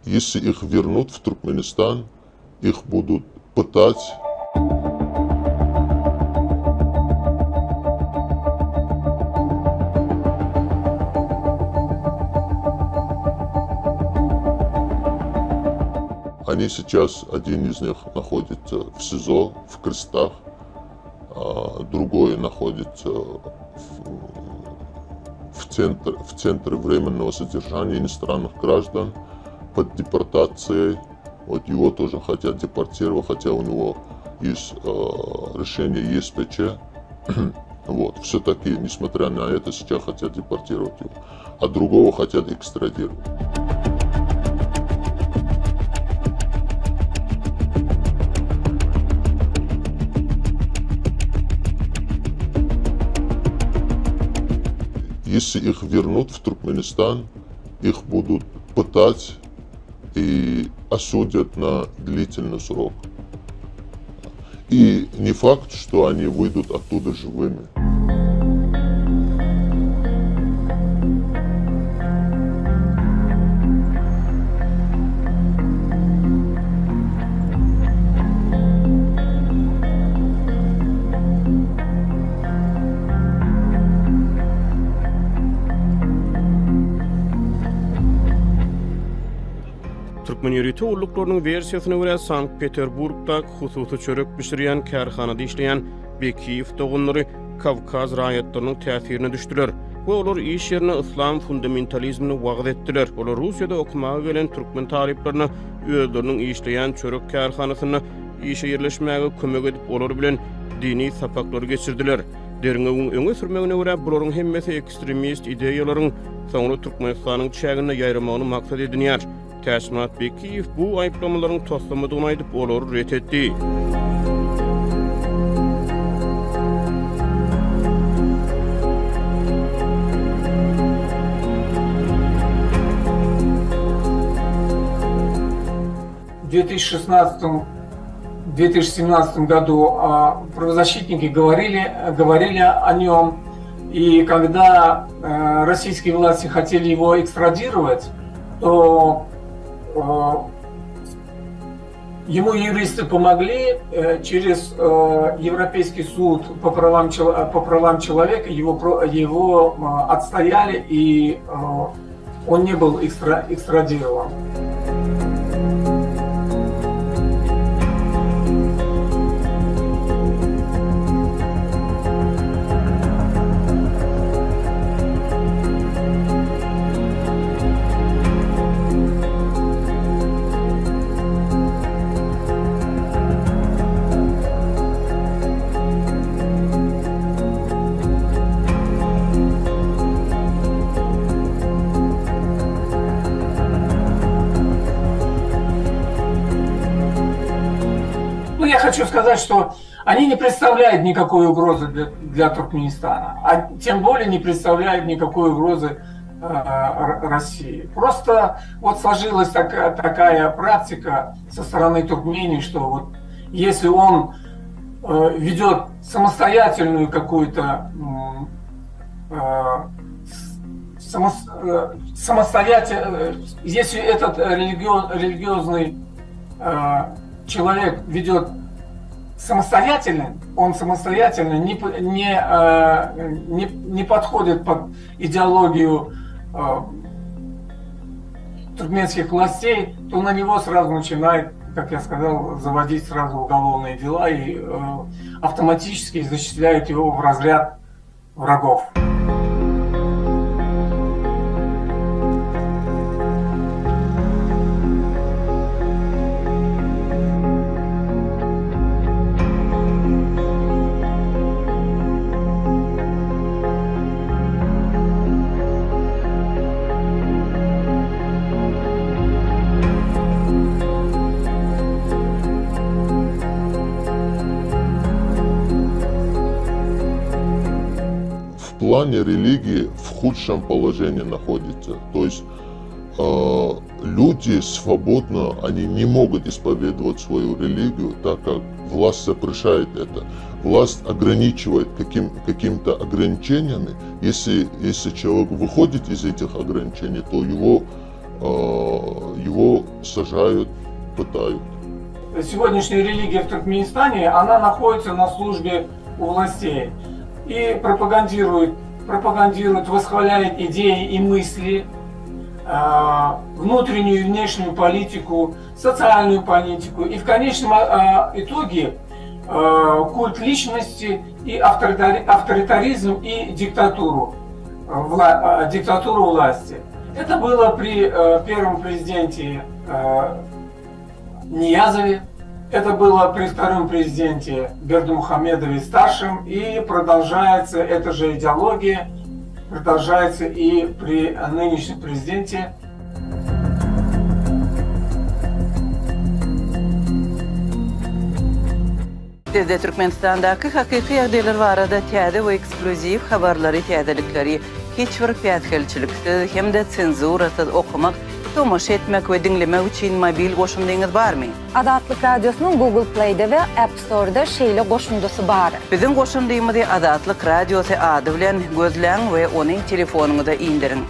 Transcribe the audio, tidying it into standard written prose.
Если их вернут в Туркменистан, их будут пытать. Они сейчас, один из них находится в СИЗО, в Крестах, а другой находится в центре временного содержания иностранных граждан под депортацией. Вот его тоже хотят депортировать, хотя у него есть решение ЕСПЧ. Вот, все-таки, несмотря на это, сейчас хотят депортировать его, а другого хотят экстрадировать. Если их вернут в Туркменистан, их будут пытать и осудят на длительный срок. И не факт, что они выйдут оттуда живыми. Türkmeniyeti ulluklarının versiyasına göre Sankt-Peterburg'da hususi çörek pişiriyen kärhanada işleyen Bekiyev togunları Kavkaz rayetlerinin täsirine düştüler. Bu olar iş yerine İslam fundamentalizmini vağd ettiler. Olar Rusya'da okumağa gelen Türkmen taliplerine özlerinin işleyen çörek kärhanasyna işe yerleşmäge kömek edip olar bilen dini sapakları geçirdiler. Derine öňe sürmegine görä bularyň hemmesi ekstremist ideýalaryň soňra Türkmenistanyň çägine ýaýramagyny maksat edinýär. Täşmat Bekiyev bu aýplamalaryň toslamadygyny aýdyp olary ret etdi. В 2016-2017 году правозащитники говорили о нем, и когда российские власти хотели его экстрадировать, то ему юристы помогли через Европейский суд по правам человека, его отстояли, и он не был экстрадирован. Я хочу сказать, что они не представляют никакой угрозы для Туркменистана, а тем более не представляют никакой угрозы России. Просто вот сложилась такая практика со стороны Туркмении, что вот если он ведет самостоятельную какую-то если этот религиозный человек ведет самостоятельно, он самостоятельно не подходит под идеологию туркменских властей, то на него сразу начинает, как я сказал, заводить сразу уголовные дела и автоматически зачисляют его в разряд врагов. В плане религии в худшем положении находится. То есть люди свободно, они не могут исповедовать свою религию, так как власть запрещает это. Власть ограничивает какими-то ограничениями. Если человек выходит из этих ограничений, то его его сажают, пытают. Сегодняшняя религия в Туркменистане, она находится на службе у властей и пропагандирует, восхваляет идеи и мысли, внутреннюю и внешнюю политику, социальную политику и в конечном итоге культ личности и авторитаризм и диктатуру власти. Это было при первом президенте Ниязове, это было при втором президенте Бердымухамедове старшем, и продолжается эта же идеология, продолжается и при нынешнем президенте. Sizde Türkmenistan'daki hakiki ýagdaýlar barada täze we ekskluziv habarlary täzelikleri hiç bir pätkelçiliksiz hem-de senzurasyz okumak, tomaşa etmek we dinlemek üçin mobil goşumdyňyz barmy? Azatlyk Radiosynyň Google Play'de we App Store'da şeýle goşumdysy bar. Biziň goşumdymyzy Azatlyk Radiosy ady bilen gözläň we ony telefonuňyza indirin.